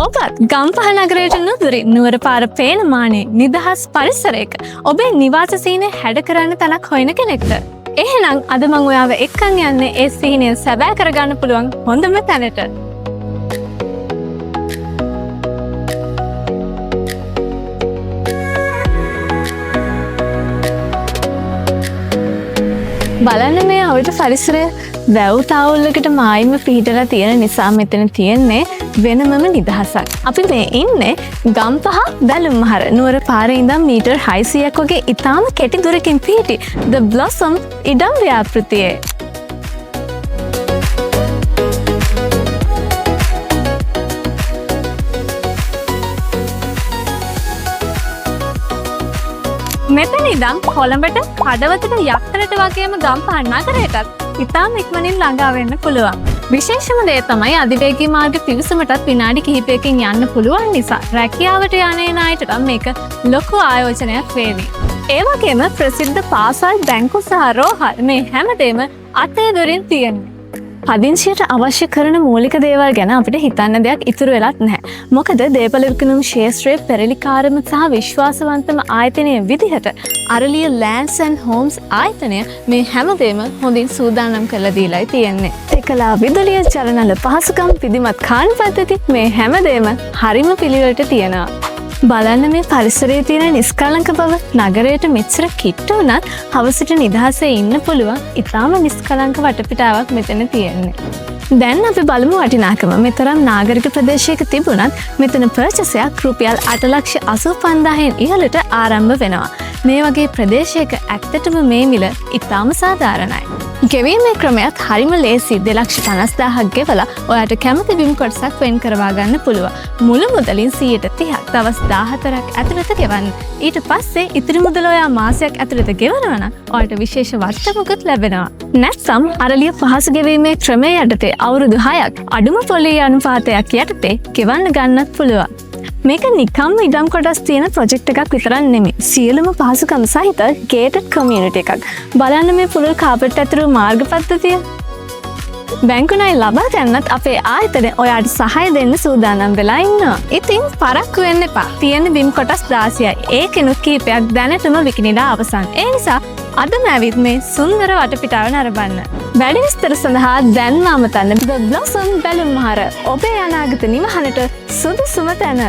ඔබත් ගම්පහ නගරයට නුදුරින් නුවර පාර පේන මානේ නිදහස් පරිසරයක ඔබේ නිවාස සීනය හැඩ කරන්න තැනක් හොයන කෙනෙක්ද? එහෙනම් අද මම ඔයාව එක්කන් යන්නේ ඒ සීනය සැබෑ කරගන්න පුළුවන් හොඳම තැනට. බලන්න මේ අවිට පරිසරය වැව් තාවුල්ලකට මායිම පිහිටලා තියෙන නිසා මෙතන තියෙන්නේ වෙනමම නිදහසක්. අපි මේ ඉන්නේ ගම්පහ බැලුම්මහර නුවර පාරේ ඉඳන් මීටර් 600ක් වගේ ඉතාම කෙටි දුරකින් පිහිටි The Blossom ඉඩම් ව්‍යාපෘතියේ. මෙතන ඉඳන් කොළඹට කඩවතට යක්තරට වගේම ගම්පහ නගරයටත් ඉතාම ඉක්මනින් ළඟා වෙන්න පුළුවන්. විශේෂම දේ තමයි අධිවේගී මාර්ග පිවිසුමටත් විනාඩි කිහිපයකින් යන්න පුළුවන් නිසා රැකියාවට යන්නේ ණයටත් මේක ලොකු ආයෝජනයක් වේවි. ඒ වගේම ප්‍රසිද්ධ පාසල් බැංකු සහ රෝහල් මේ හැමදේම අතේ දොරින් තියෙනවා. පදිංචියට අවශ්‍ය කරන මූලික දේවල් ගැන අපිට හිතන්න දෙයක් ඉතුරු වෙලත් නැහැ. මොකද දේපළ විකුණුම් ක්ෂේත්‍රයේ පෙරලිකාරම සහ විශ්වාසවන්තම ආයතනයේ විදිහට අරලිය ලෑන්ඩ්ස් ඇන්ඩ් හෝම්ස් ආයතනය මේ හැමදේම හොඳින් සූදානම් කරලා දීලායි තියෙන්නේ. එකලා විදුලිය චලනල පහසුකම් විධිමත් කාණ පද්ධති මේ හැමදේම හරිම පිළිවෙලට තියෙනවා. බලන්න මේ පරිසරයේ තියෙන නිස්කලංක බව. නගරයට මෙච්චර කිට්ටු වුණත් හවසට නිදහසේ ඉන්න පුළුවන් ඉතාම නිස්කලංක වටපිටාවක් මෙතන තියෙන්නේ. දැන් අපි බලමු වටිනාකම. මෙතරම් නාගරික ප්‍රදේශයක තිබුණත් මෙතන පර්චසයක් රුපියල් 8,85,000න් ඉහළට ආරම්භ වෙනවා. මේ වගේ ප්‍රදේශයක ඇත්තටම මේ මිල ඉතාම සාධාරණයි. ගෙවීමේ ක්‍රමයක් හරිම ලේසි. 2,50,000ක් ගෙවලා ඔයාට කැමති බිම් කොටසක් වෙන් කරවා ගන්න පුළුවන්. මුළු මුදලින් 130ක් දවස් 14ක් ඇතුළත ගෙවන්න. ඊට පස්සේ ඉතිරි මුදල ඔයා මාසයක් ඇතුළත ගෙවනවා නම් ඔයාට විශේෂ වර්ෂමකුත් ලැබෙනවා. නැත්නම් අරලිය පහසු ගෙවීමේ ක්‍රමය යටතේ අවුරුදු 6ක් අඩුම පොලී අනුපාතයක් යටතේ ගෙවන්න ගන්නත් පුළුවන්. මේක නිකම්ම ඉඩම් කොටස් තියෙන ප්‍රොජෙක්ට් එකක් විතරක් නෙමෙයි. සියලුම පහසුකම් සහිත ගේටඩ් කමියුනිටි එකක්. බලන්න මේ පුළුල් කාපට් ඇතුළු මාර්ග පද්ධතිය. බැංකු ණය ලබා ගන්නත් අපේ ආයතනය ඔයාට සහාය දෙන්න සූදානම් වෙලා ඉන්නවා. ඉතින් පරක්කු වෙන්න එපා. තියෙන බිම් කොටස් 16යි. ඒකෙනුත් කීපයක් දැනටම විකිණිලා අවසන්. ඒ නිසා අදම ඇවිත් මේ සුන්දර වටපිටාව නරඹන්න. වැඩි විස්තර සඳහා දැන්ම අමතන්න The Blossom බැලුම්මහර ඔබේ අනාගත නිවහනට සුදුසුම තැන.